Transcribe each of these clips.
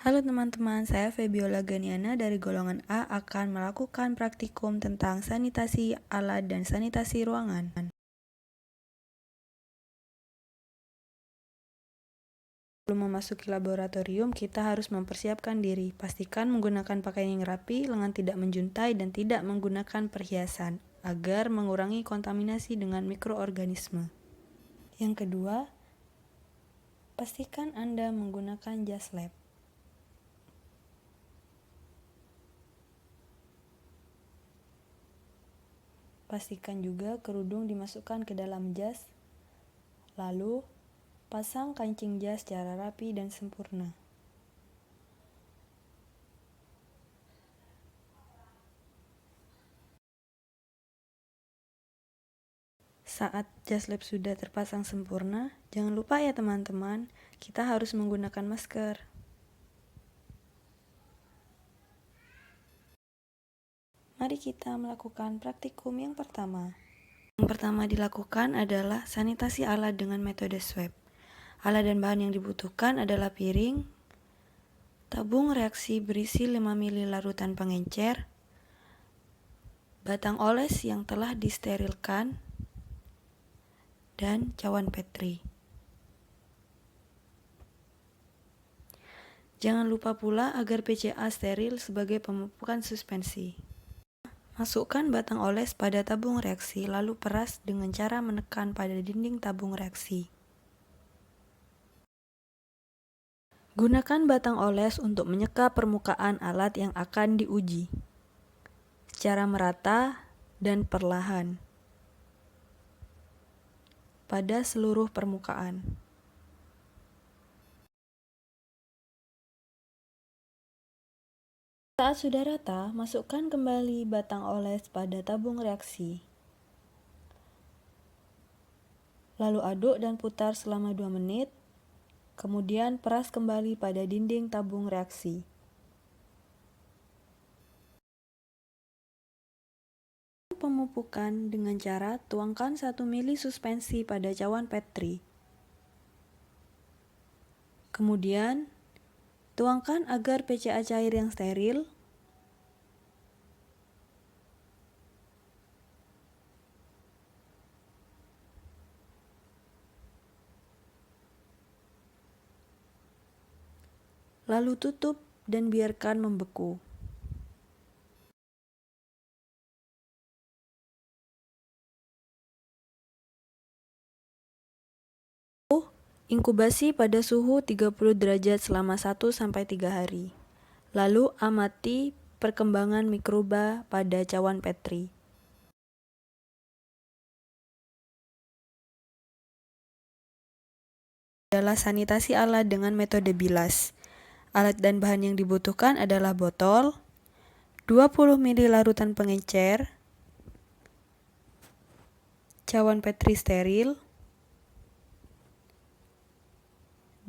Halo teman-teman, saya Febiola Ganiana dari golongan A akan melakukan praktikum tentang sanitasi alat dan sanitasi ruangan. Sebelum memasuki laboratorium, kita harus mempersiapkan diri. Pastikan menggunakan pakaian yang rapi, lengan tidak menjuntai, dan tidak menggunakan perhiasan, agar mengurangi kontaminasi dengan mikroorganisme. Yang kedua, pastikan Anda menggunakan jas lab. Pastikan juga kerudung dimasukkan ke dalam jas, lalu pasang kancing jas secara rapi dan sempurna. Saat jas lab sudah terpasang sempurna, jangan lupa ya teman-teman, kita harus menggunakan masker. Mari kita melakukan praktikum yang pertama. Yang pertama dilakukan adalah sanitasi alat dengan metode swab. Alat dan bahan yang dibutuhkan adalah piring, tabung reaksi berisi 5 ml larutan pengencer, batang oles yang telah disterilkan, dan cawan Petri. Jangan lupa pula agar PCA steril sebagai pemupukan suspensi. Masukkan batang oles pada tabung reaksi, lalu peras dengan cara menekan pada dinding tabung reaksi. Gunakan batang oles untuk menyeka permukaan alat yang akan diuji, secara merata dan perlahan, pada seluruh permukaan. Saat sudah rata, masukkan kembali batang oles pada tabung reaksi. Lalu aduk dan putar selama 2 menit, kemudian peras kembali pada dinding tabung reaksi. Pemupukan dengan cara tuangkan 1 ml suspensi pada cawan Petri. Kemudian, tuangkan agar PCA cair yang steril. Lalu tutup dan biarkan membeku. Inkubasi pada suhu 30 derajat selama 1-3 hari. Lalu amati perkembangan mikroba pada cawan Petri. Adalah sanitasi alat dengan metode bilas. Alat dan bahan yang dibutuhkan adalah botol, 20 ml larutan pengencer, cawan Petri steril,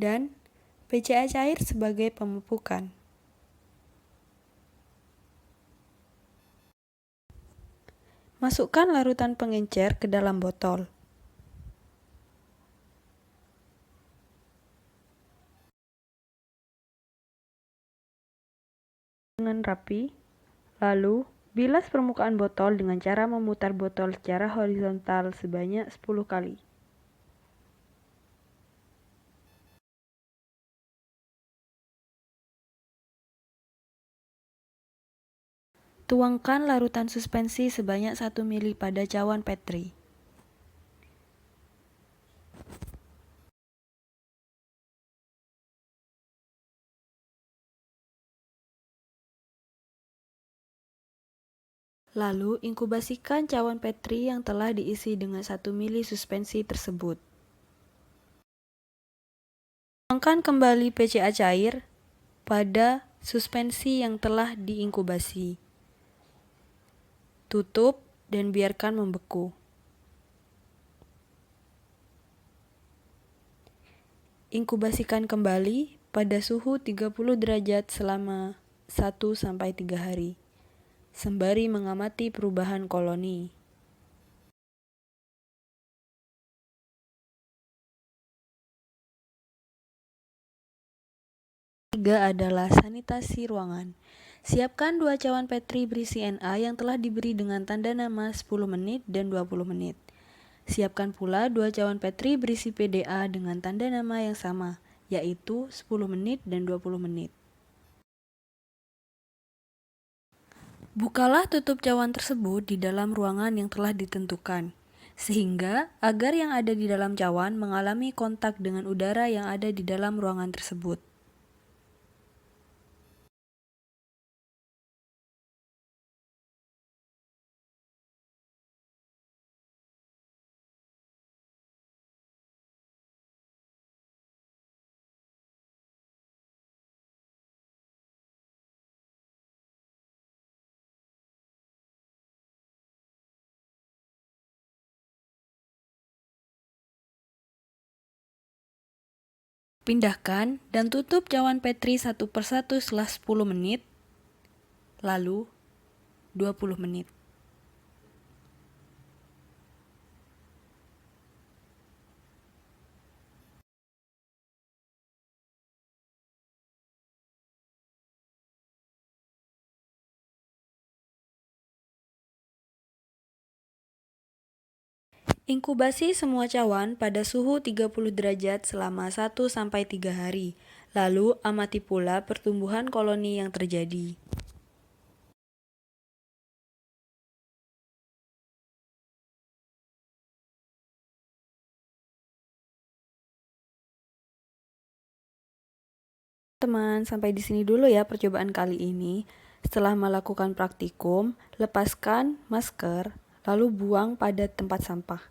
dan PCA cair sebagai pemupukan. Masukkan larutan pengencer ke dalam botol. Dengan rapi, lalu bilas permukaan botol dengan cara memutar botol secara horizontal sebanyak 10 kali. Tuangkan larutan suspensi sebanyak 1 ml pada cawan Petri. Lalu, inkubasikan cawan Petri yang telah diisi dengan 1 ml suspensi tersebut. Tuangkan kembali PCA cair pada suspensi yang telah diinkubasi. Tutup dan biarkan membeku. Inkubasikan kembali pada suhu 30 derajat selama 1-3 hari, sembari mengamati perubahan koloni. Ketiga adalah sanitasi ruangan. Siapkan 2 cawan Petri berisi Na yang telah diberi dengan tanda nama 10 menit dan 20 menit. Siapkan pula 2 cawan Petri berisi PDA dengan tanda nama yang sama, yaitu 10 menit dan 20 menit. Bukalah tutup cawan tersebut di dalam ruangan yang telah ditentukan, sehingga agar yang ada di dalam cawan mengalami kontak dengan udara yang ada di dalam ruangan tersebut. Pindahkan dan tutup cawan Petri satu persatu setelah 10 menit, lalu 20 menit. Inkubasi semua cawan pada suhu 30 derajat selama 1-3 hari. Lalu amati pula pertumbuhan koloni yang terjadi. Teman, sampai di sini dulu ya percobaan kali ini. Setelah melakukan praktikum, lepaskan masker, lalu buang pada tempat sampah.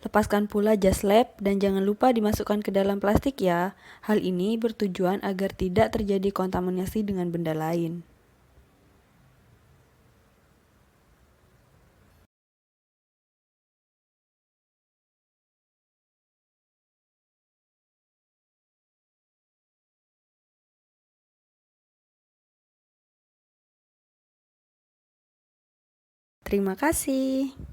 Lepaskan pula jas lab dan jangan lupa dimasukkan ke dalam plastik ya. Hal ini bertujuan agar tidak terjadi kontaminasi dengan benda lain. Terima kasih.